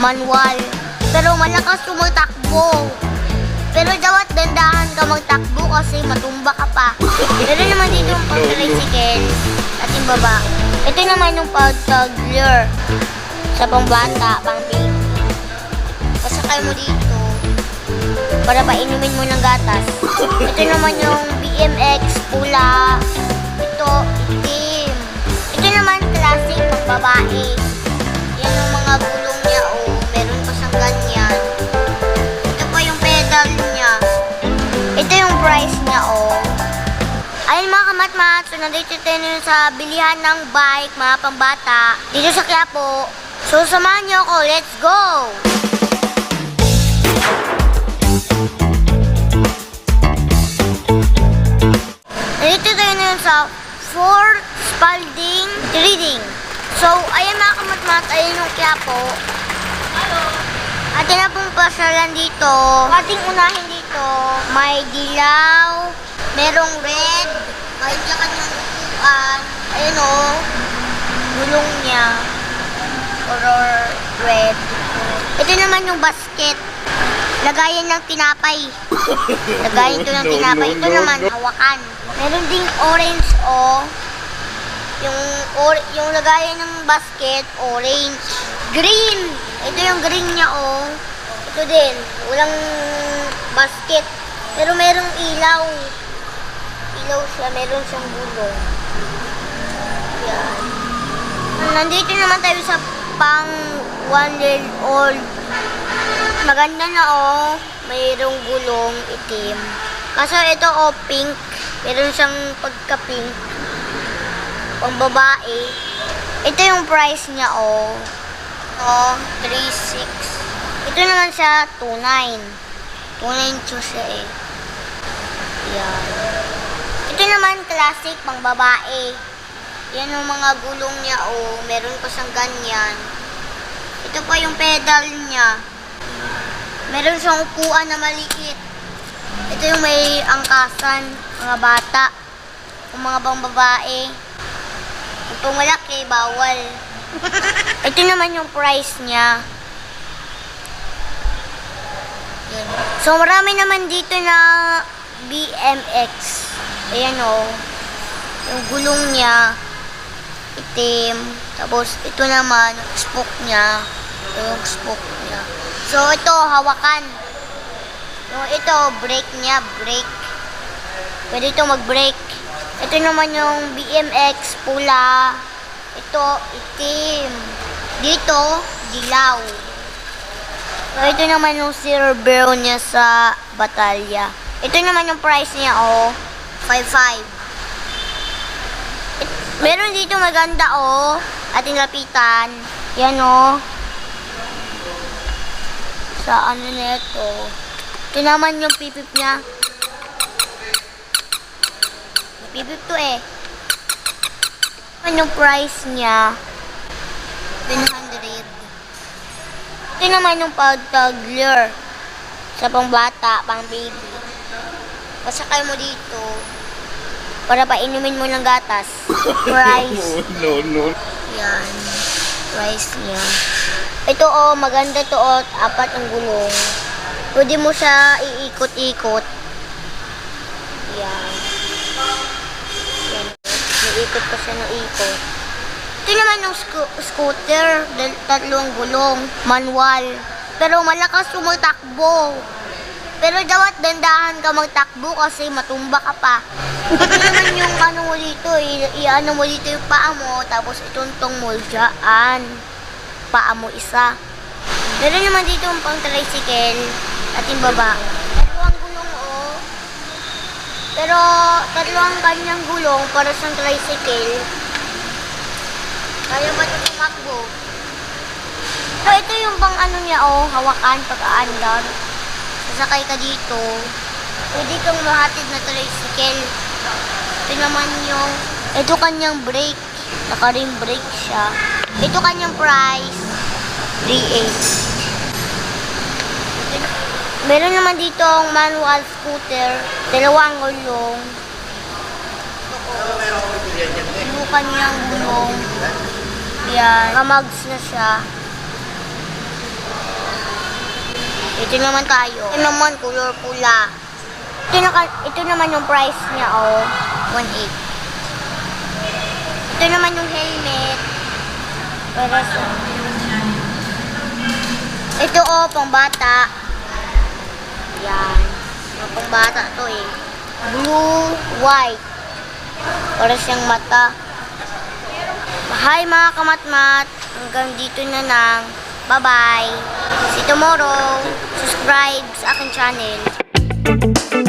manual. Pero malakas tumatakbo. Pero dapat dandahan ka magtakbo kasi matumba ka pa. Pero naman dito yung pang-tricycle at yung baba. Ito naman yung pag-toddler sa pangbata, pang-baby. Pasakay mo dito para painumin mo ng gatas. Ito naman yung BMX pula. Ito, itim. Ito naman classic pang-babae. Yan yung mga gulong niya, oh. Meron pa siyang ganyan. Ito pa yung pedal niya. Ito yung price niya, oh. Ayun mga kamat-mat, so nandito tayo sa bilihan ng bike, mga pambata, dito sa Quiapo. So samahan niyo ako, let's go! Nandito tayo ngayon sa Fort Spalding Trading. So ayan mga kamat-mat, ayun yung Quiapo. Atin na pong pasyalan dito. Ating unahin dito, may dilaw, merong red, may kanyang upuan. Ayun o, gulong niya. Or red. Ito naman yung basket. Lagayan ng tinapay. Lagayan ito ng tinapay. Ito naman, hawakan. Meron ding orange o. Yung lagayan ng basket, orange. Green. Ito yung green niya o. Ito din. Walang basket. Pero merong ilaw. Ilaw siya. Meron siyang gulong. Yan. Nandito naman tayo sa pang 1 year old. Maganda na oh. Mayroong gulong itim. Kaso ito oh pink. Meron siyang pagka-pink. Pang babae. Ito yung price niya oh. Oh, 3.6. Ito naman siya 2.9. 2.9 siya eh. Yan. Ito naman classic pang babae. Yan yung mga gulong niya oh. Meron pa siyang ganyan. Ito pa yung pedal niya. Meron siyang upuan na maliit. Ito yung may angkasan, mga bata. Kung mga bang babae. Kung malaki, bawal. Ito naman yung price niya. Yan. So marami naman dito na BMX. Ayan oh. Yung gulong niya itim. Tapos ito naman spoke niya. Yung spoke niya. So ito hawakan. Yung ito brake niya, brake. Pwede ito mag-brake. Ito naman yung BMX pula. Ito itim. Dito dilaw. So ito naman yung silver niya sa batalya. Ito naman yung price niya oh. 5.5. Meron dito maganda oh. Ating lapitan. Yan oh. Sa ano na ito. Ito naman yung pipip niya. Pipip to eh. Ano yung price niya? 100. Ito naman yung pag-toddler. Sa pangbata, pang baby. Pasakay mo dito. Para painumin mo ng gatas. Price. No. Yan. Price niya. Ito oh, maganda to oh. 4 ang gulong. Pwede mo siya iikot-ikot. Yan. Yan. Iikot pa siya ng ikot. Ito naman yung scooter. 3 gulong. Manual. Pero malakas tumatakbo. Pero dapat dandahan ka magtakbo kasi matumba ka pa. Ito naman yung ano mo dito, i-ano mo dito yung paa mo, tapos ituntong mo dyan. Paa mo isa. Meron naman dito yung pang tricycle at yung baba. 2 gulong oh. Pero 3 kanyang gulong para sa tricycle. Kaya ba ito tumakbo? So ito yung pang ano niya oh, hawakan pag-aandar. Sasakay ka dito. Pwede kang mahatid na tricycle. Ito naman yung, ito kanyang brake. Naka-rim brake siya. Ito kanyang price. 3.8. Meron naman dito ang manual scooter. 2 gulong. Ito kanyang gulong. Yan. Kamags na siya. Ito naman tayo. Ito naman, color pula. Ito naman yung price niya, oh. 1.8. Ito naman yung helmet. Para sa... Ito, oh, pang bata. Yan. Yung pang bata to, eh. Blue, white. Para siyang mata. Hi, mga kamatmat. Hanggang dito na lang. Bye-bye. See you tomorrow. Subscribe sa aking channel.